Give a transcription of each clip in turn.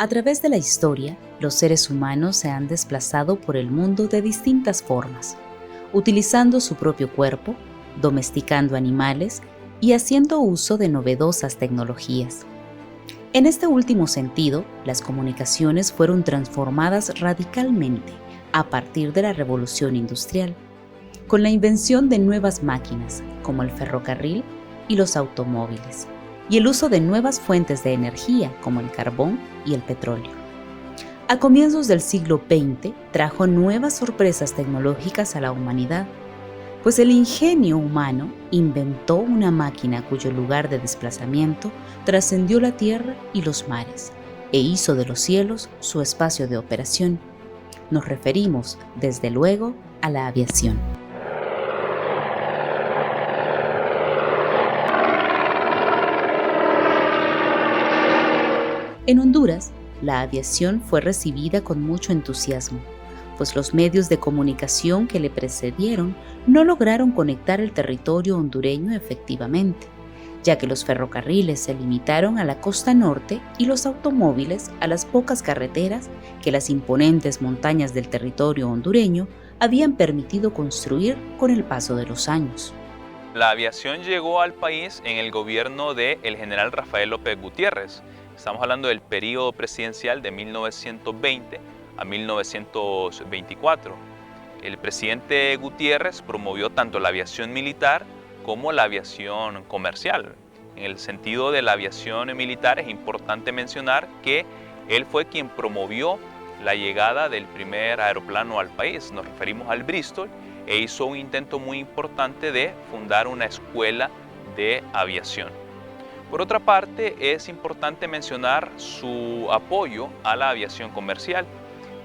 A través de la historia, los seres humanos se han desplazado por el mundo de distintas formas, utilizando su propio cuerpo, domesticando animales y haciendo uso de novedosas tecnologías. En este último sentido, las comunicaciones fueron transformadas radicalmente a partir de la Revolución Industrial, con la invención de nuevas máquinas como el ferrocarril y los automóviles, y el uso de nuevas fuentes de energía como el carbón y el petróleo. A comienzos del siglo XX trajo nuevas sorpresas tecnológicas a la humanidad, pues el ingenio humano inventó una máquina cuyo lugar de desplazamiento trascendió la tierra y los mares, e hizo de los cielos su espacio de operación. Nos referimos, desde luego, a la aviación. En Honduras, la aviación fue recibida con mucho entusiasmo, pues los medios de comunicación que le precedieron no lograron conectar el territorio hondureño efectivamente, ya que los ferrocarriles se limitaron a la costa norte y los automóviles a las pocas carreteras que las imponentes montañas del territorio hondureño habían permitido construir con el paso de los años. La aviación llegó al país en el gobierno del general Rafael López Gutiérrez. Estamos hablando del periodo presidencial de 1920 a 1924. El presidente Gutiérrez promovió tanto la aviación militar como la aviación comercial. En el sentido de la aviación militar es importante mencionar que él fue quien promovió la llegada del primer aeroplano al país. Nos referimos al Bristol, e hizo un intento muy importante de fundar una escuela de aviación. Por otra parte, es importante mencionar su apoyo a la aviación comercial.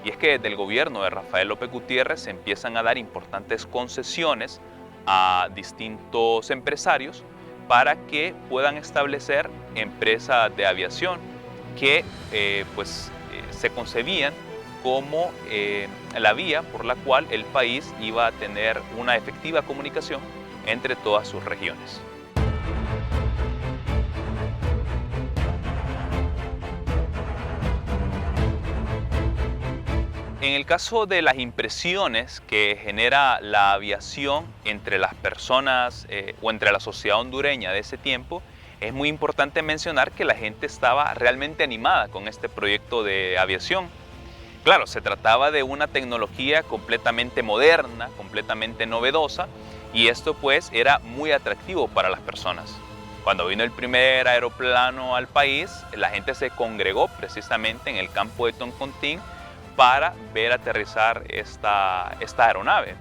Y es que desde el gobierno de Rafael López Gutiérrez se empiezan a dar importantes concesiones a distintos empresarios para que puedan establecer empresas de aviación que se concebían como la vía por la cual el país iba a tener una efectiva comunicación entre todas sus regiones. En el caso de las impresiones que genera la aviación entre las personas o entre la sociedad hondureña de ese tiempo, es muy importante mencionar que la gente estaba realmente animada con este proyecto de aviación. Claro, se trataba de una tecnología completamente moderna, completamente novedosa, y esto pues era muy atractivo para las personas. Cuando vino el primer aeroplano al país, la gente se congregó precisamente en el campo de Toncontín para ver aterrizar esta aeronave.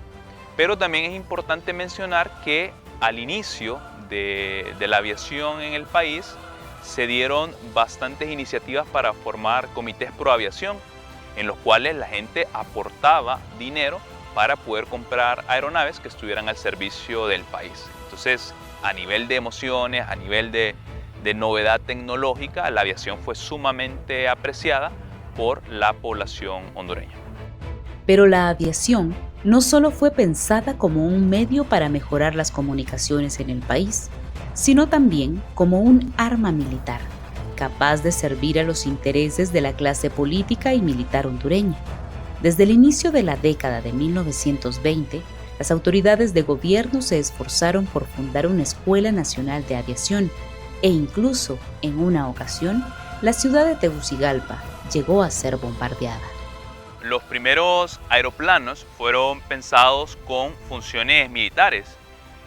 Pero también es importante mencionar que al inicio de la aviación en el país se dieron bastantes iniciativas para formar comités pro aviación, en los cuales la gente aportaba dinero para poder comprar aeronaves que estuvieran al servicio del país. Entonces, a nivel de emociones, a nivel de novedad tecnológica, la aviación fue sumamente apreciada por la población hondureña. Pero la aviación no solo fue pensada como un medio para mejorar las comunicaciones en el país, sino también como un arma militar, capaz de servir a los intereses de la clase política y militar hondureña. Desde el inicio de la década de 1920, las autoridades de gobierno se esforzaron por fundar una Escuela Nacional de Aviación e incluso, en una ocasión, la ciudad de Tegucigalpa llegó a ser bombardeada. Los primeros aeroplanos fueron pensados con funciones militares,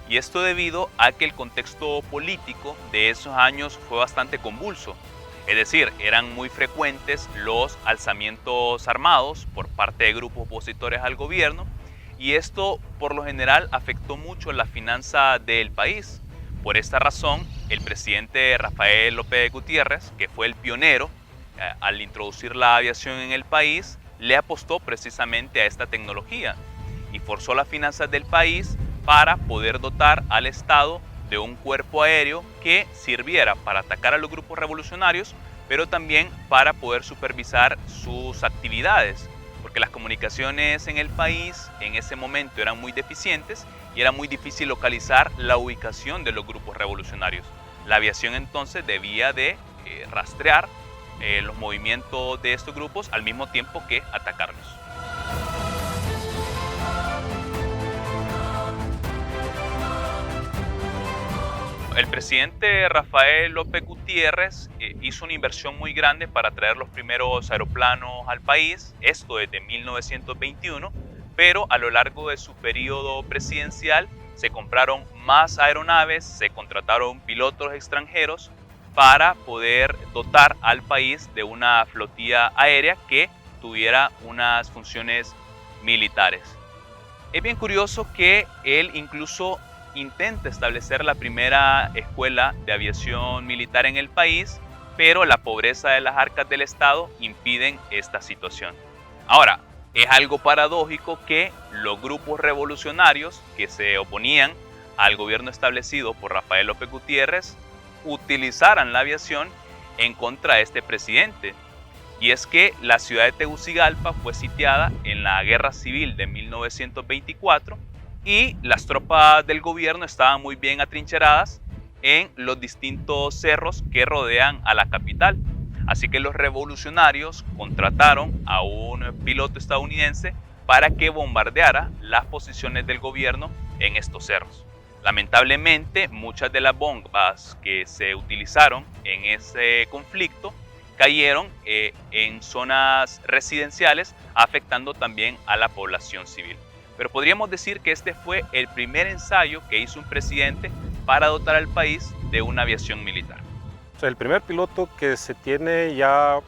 y esto debido a que el contexto político de esos años fue bastante convulso. Es decir, eran muy frecuentes los alzamientos armados por parte de grupos opositores al gobierno, y esto por lo general afectó mucho la finanza del país. Por esta razón, el presidente Rafael López Gutiérrez, que fue el pionero al introducir la aviación en el país, le apostó precisamente a esta tecnología y forzó las finanzas del país para poder dotar al Estado de un cuerpo aéreo que sirviera para atacar a los grupos revolucionarios, pero también para poder supervisar sus actividades, porque las comunicaciones en el país en ese momento eran muy deficientes y era muy difícil localizar la ubicación de los grupos revolucionarios. La aviación entonces debía de rastrear los movimientos de estos grupos al mismo tiempo que atacarlos. El presidente Rafael López Gutiérrez hizo una inversión muy grande para traer los primeros aeroplanos al país, esto desde 1921, pero a lo largo de su periodo presidencial se compraron más aeronaves, se contrataron pilotos extranjeros para poder dotar al país de una flotilla aérea que tuviera unas funciones militares. Es bien curioso que él incluso intenta establecer la primera escuela de aviación militar en el país, pero la pobreza de las arcas del Estado impiden esta situación. Ahora, es algo paradójico que los grupos revolucionarios que se oponían al gobierno establecido por Rafael López Gutiérrez utilizaran la aviación en contra de este presidente. Y es que la ciudad de Tegucigalpa fue sitiada en la Guerra Civil de 1924 y las tropas del gobierno estaban muy bien atrincheradas en los distintos cerros que rodean a la capital. Así que los revolucionarios contrataron a un piloto estadounidense para que bombardeara las posiciones del gobierno en estos cerros. Lamentablemente, muchas de las bombas que se utilizaron en ese conflicto cayeron en zonas residenciales, afectando también a la población civil. Pero podríamos decir que este fue el primer ensayo que hizo un presidente para dotar al país de una aviación militar. O sea, el primer piloto que se tiene ya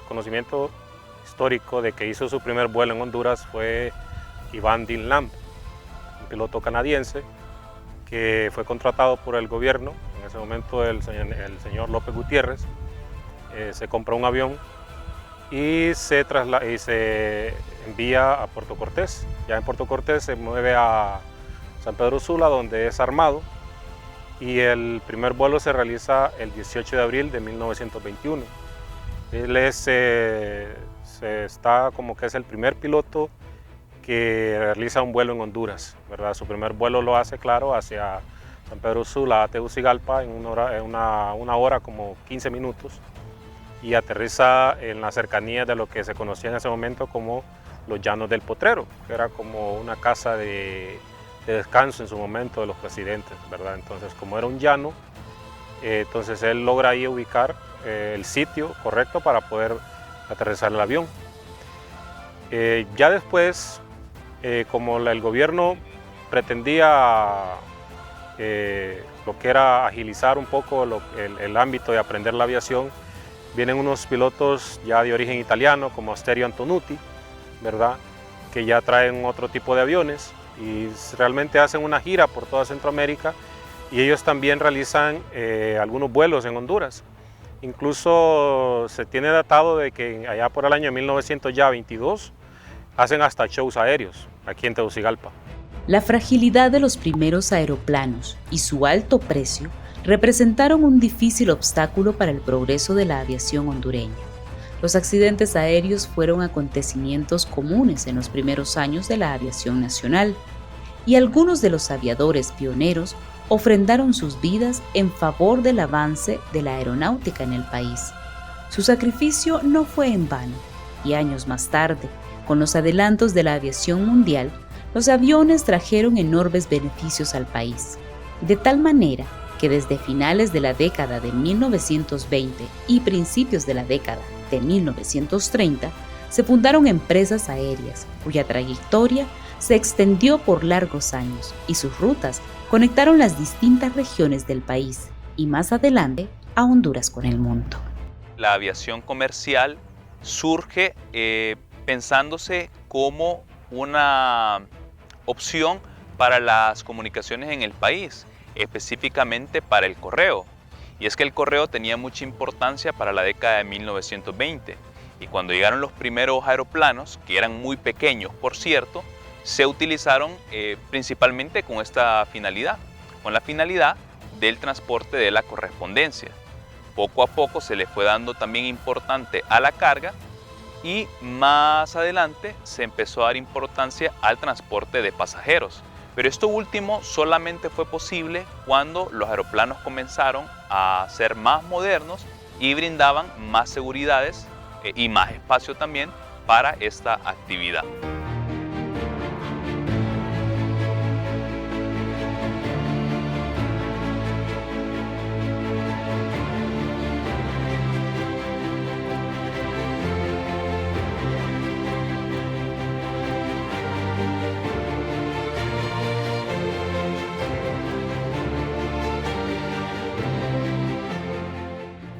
conocimiento histórico de que hizo su primer vuelo en Honduras fue Ivan Dean Lamb, un piloto canadiense que fue contratado por el gobierno. En ese momento el señor López Gutiérrez se compró un avión y se envía a Puerto Cortés. Ya en Puerto Cortés se mueve a San Pedro Sula, donde es armado, y el primer vuelo se realiza el 18 de abril de 1921. Él está como que es el primer piloto que realiza un vuelo en Honduras, ¿verdad? Su primer vuelo lo hace, claro, hacia San Pedro Sula a Tegucigalpa en una hora como 15 minutos, y aterriza en la cercanía de lo que se conocía en ese momento como los Llanos del Potrero, que era como una casa de descanso en su momento de los presidentes, ¿verdad? Entonces, como era un llano, entonces él logra ahí ubicar el sitio correcto para poder aterrizar el avión. Ya después, como el gobierno pretendía lo que era agilizar un poco el ámbito de aprender la aviación, vienen unos pilotos ya de origen italiano como Asterio Antonucci, ¿verdad? Que ya traen otro tipo de aviones y realmente hacen una gira por toda Centroamérica, y ellos también realizan algunos vuelos en Honduras. Incluso se tiene datado de que allá por el año 1922 hacen hasta shows aéreos aquí en Tegucigalpa. La fragilidad de los primeros aeroplanos y su alto precio representaron un difícil obstáculo para el progreso de la aviación hondureña. Los accidentes aéreos fueron acontecimientos comunes en los primeros años de la aviación nacional, y algunos de los aviadores pioneros ofrendaron sus vidas en favor del avance de la aeronáutica en el país. Su sacrificio no fue en vano, y años más tarde, con los adelantos de la aviación mundial, los aviones trajeron enormes beneficios al país, de tal manera que desde finales de la década de 1920 y principios de la década de 1930 se fundaron empresas aéreas cuya trayectoria se extendió por largos años, y sus rutas conectaron las distintas regiones del país y más adelante a Honduras con el mundo. La aviación comercial surge pensándose como una opción para las comunicaciones en el país, específicamente para el correo. Y es que el correo tenía mucha importancia para la década de 1920, y cuando llegaron los primeros aeroplanos, que eran muy pequeños por cierto, se utilizaron principalmente con esta finalidad, con la finalidad del transporte de la correspondencia. Poco a poco se le fue dando también importancia a la carga, y más adelante se empezó a dar importancia al transporte de pasajeros. Pero esto último solamente fue posible cuando los aeroplanos comenzaron a ser más modernos y brindaban más seguridades y más espacio también para esta actividad.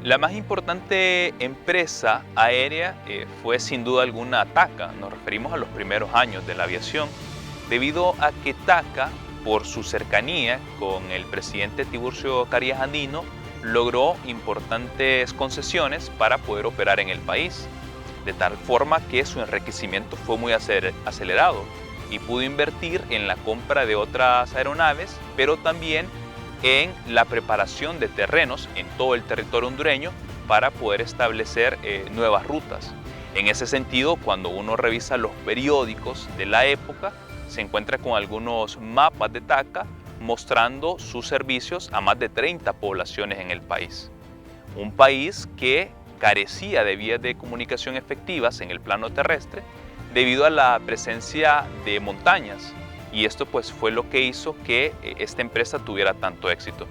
La más importante empresa aérea fue sin duda alguna TACA. Nos referimos a los primeros años de la aviación, debido a que TACA, por su cercanía con el presidente Tiburcio Carías Andino, logró importantes concesiones para poder operar en el país, de tal forma que su enriquecimiento fue muy acelerado y pudo invertir en la compra de otras aeronaves, pero también en la preparación de terrenos en todo el territorio hondureño para poder establecer nuevas rutas. En ese sentido, cuando uno revisa los periódicos de la época, se encuentra con algunos mapas de TACA mostrando sus servicios a más de 30 poblaciones en el país. Un país que carecía de vías de comunicación efectivas en el plano terrestre debido a la presencia de montañas, y esto pues fue lo que hizo que esta empresa tuviera tanto éxito.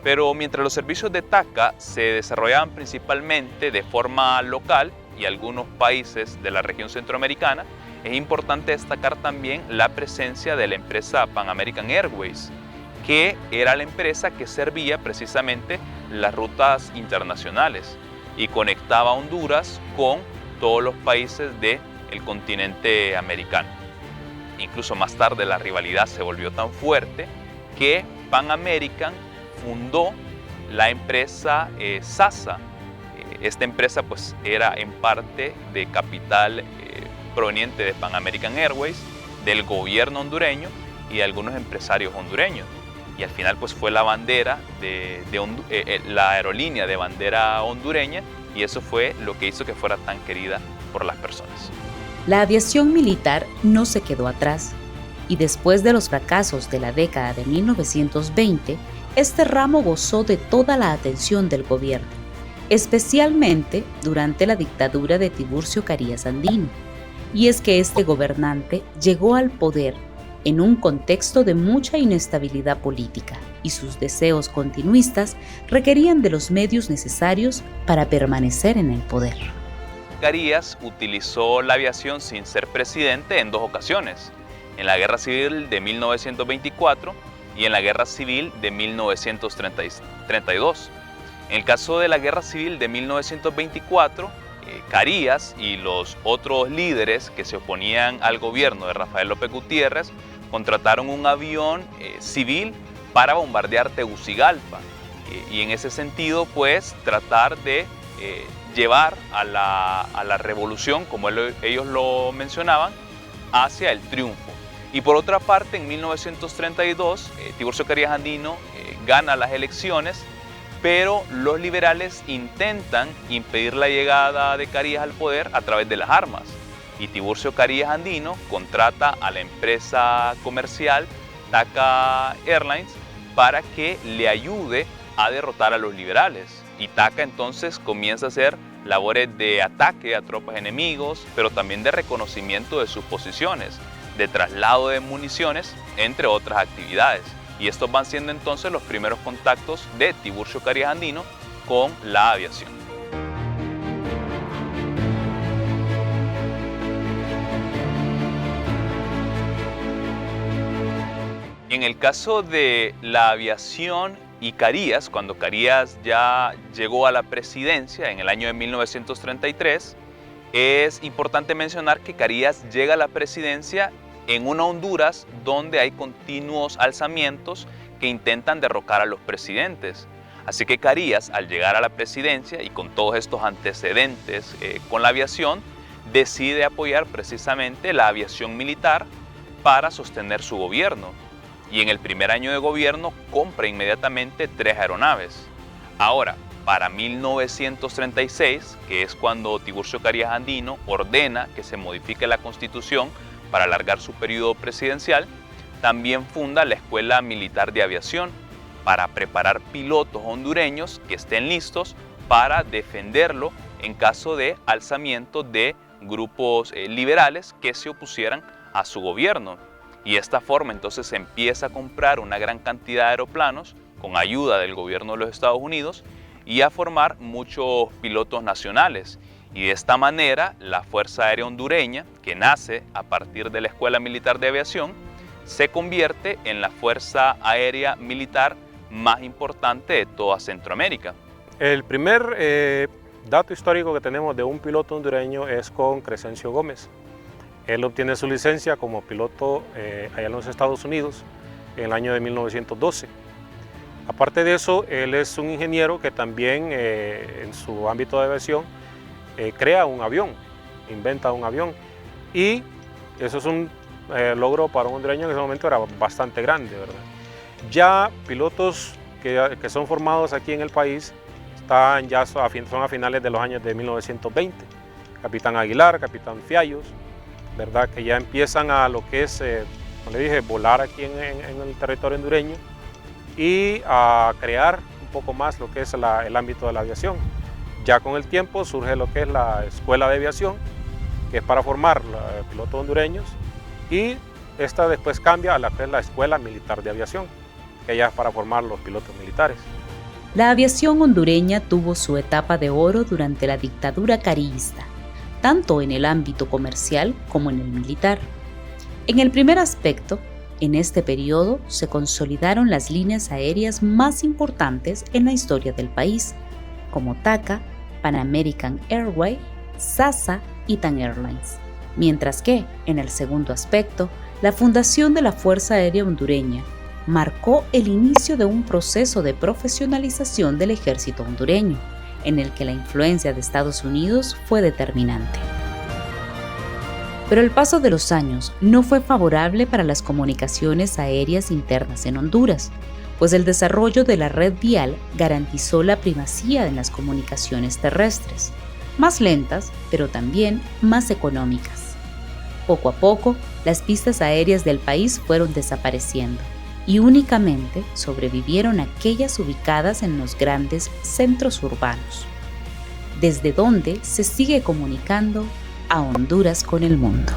Pero mientras los servicios de TACA se desarrollaban principalmente de forma local y algunos países de la región centroamericana, es importante destacar también la presencia de la empresa Pan American Airways, que era la empresa que servía precisamente las rutas internacionales y conectaba a Honduras con todos los países del continente americano. Incluso más tarde la rivalidad se volvió tan fuerte que Pan American fundó la empresa SASA. Esta empresa pues era en parte de capital proveniente de Pan American Airways, del gobierno hondureño y de algunos empresarios hondureños. Y al final pues fue la bandera la aerolínea de bandera hondureña, y eso fue lo que hizo que fuera tan querida por las personas. La aviación militar no se quedó atrás, y después de los fracasos de la década de 1920, este ramo gozó de toda la atención del gobierno, especialmente durante la dictadura de Tiburcio Carías Andino. Y es que este gobernante llegó al poder en un contexto de mucha inestabilidad política, y sus deseos continuistas requerían de los medios necesarios para permanecer en el poder. Carías utilizó la aviación sin ser presidente en dos ocasiones, en la Guerra Civil de 1924 y en la Guerra Civil de 1932. En el caso de la Guerra Civil de 1924, Carías y los otros líderes que se oponían al gobierno de Rafael López Gutiérrez contrataron un avión civil para bombardear Tegucigalpa, y en ese sentido pues tratar de llevar a la revolución, como ellos lo mencionaban, hacia el triunfo. Y por otra parte, en 1932, Tiburcio Carías Andino gana las elecciones, pero los liberales intentan impedir la llegada de Carías al poder a través de las armas. Y Tiburcio Carías Andino contrata a la empresa comercial TACA Airlines para que le ayude a derrotar a los liberales. Y TACA entonces comienza a hacer labores de ataque a tropas enemigos, pero también de reconocimiento de sus posiciones, de traslado de municiones, entre otras actividades. Y estos van siendo entonces los primeros contactos de Tiburcio Carías Andino con la aviación. En el caso de la aviación y Carías, cuando Carías ya llegó a la presidencia en el año de 1933, es importante mencionar que Carías llega a la presidencia en una Honduras donde hay continuos alzamientos que intentan derrocar a los presidentes. Así que Carías, al llegar a la presidencia y con todos estos antecedentes con la aviación, decide apoyar precisamente la aviación militar para sostener su gobierno. Y en el primer año de gobierno compra inmediatamente 3 aeronaves. Ahora, para 1936, que es cuando Tiburcio Carías Andino ordena que se modifique la Constitución para alargar su periodo presidencial, también funda la Escuela Militar de Aviación para preparar pilotos hondureños que estén listos para defenderlo en caso de alzamiento de grupos liberales que se opusieran a su gobierno. Y de esta forma entonces se empieza a comprar una gran cantidad de aeroplanos con ayuda del gobierno de los Estados Unidos y a formar muchos pilotos nacionales. Y de esta manera la Fuerza Aérea Hondureña, que nace a partir de la Escuela Militar de Aviación, se convierte en la Fuerza Aérea Militar más importante de toda Centroamérica. El primer dato histórico que tenemos de un piloto hondureño es con Crescencio Gómez. Él obtiene su licencia como piloto allá en los Estados Unidos en el año de 1912. Aparte de eso, él es un ingeniero que también en su ámbito de aviación crea un avión, inventa un avión, y eso es un logro para un hondureño que en ese momento era bastante grande, ¿verdad? Ya pilotos que son formados aquí en el país son a finales de los años de 1920. Capitán Aguilar, Capitán Fiallos, ¿verdad? Que ya empiezan a lo que es, como le dije, volar aquí en el territorio hondureño y a crear un poco más lo que es el ámbito de la aviación. Ya con el tiempo surge lo que es la Escuela de Aviación, que es para formar pilotos hondureños, y esta después cambia a la que es la Escuela Militar de Aviación, que ya es para formar los pilotos militares. La aviación hondureña tuvo su etapa de oro durante la dictadura carillista, tanto en el ámbito comercial como en el militar. En el primer aspecto, en este periodo se consolidaron las líneas aéreas más importantes en la historia del país, como TACA, Pan American Airways, SASA y TAN Airlines. Mientras que, en el segundo aspecto, la fundación de la Fuerza Aérea Hondureña marcó el inicio de un proceso de profesionalización del ejército hondureño, en el que la influencia de Estados Unidos fue determinante. Pero el paso de los años no fue favorable para las comunicaciones aéreas internas en Honduras, pues el desarrollo de la red vial garantizó la primacía en las comunicaciones terrestres, más lentas, pero también más económicas. Poco a poco, las pistas aéreas del país fueron desapareciendo y únicamente sobrevivieron aquellas ubicadas en los grandes centros urbanos, desde donde se sigue comunicando a Honduras con el mundo.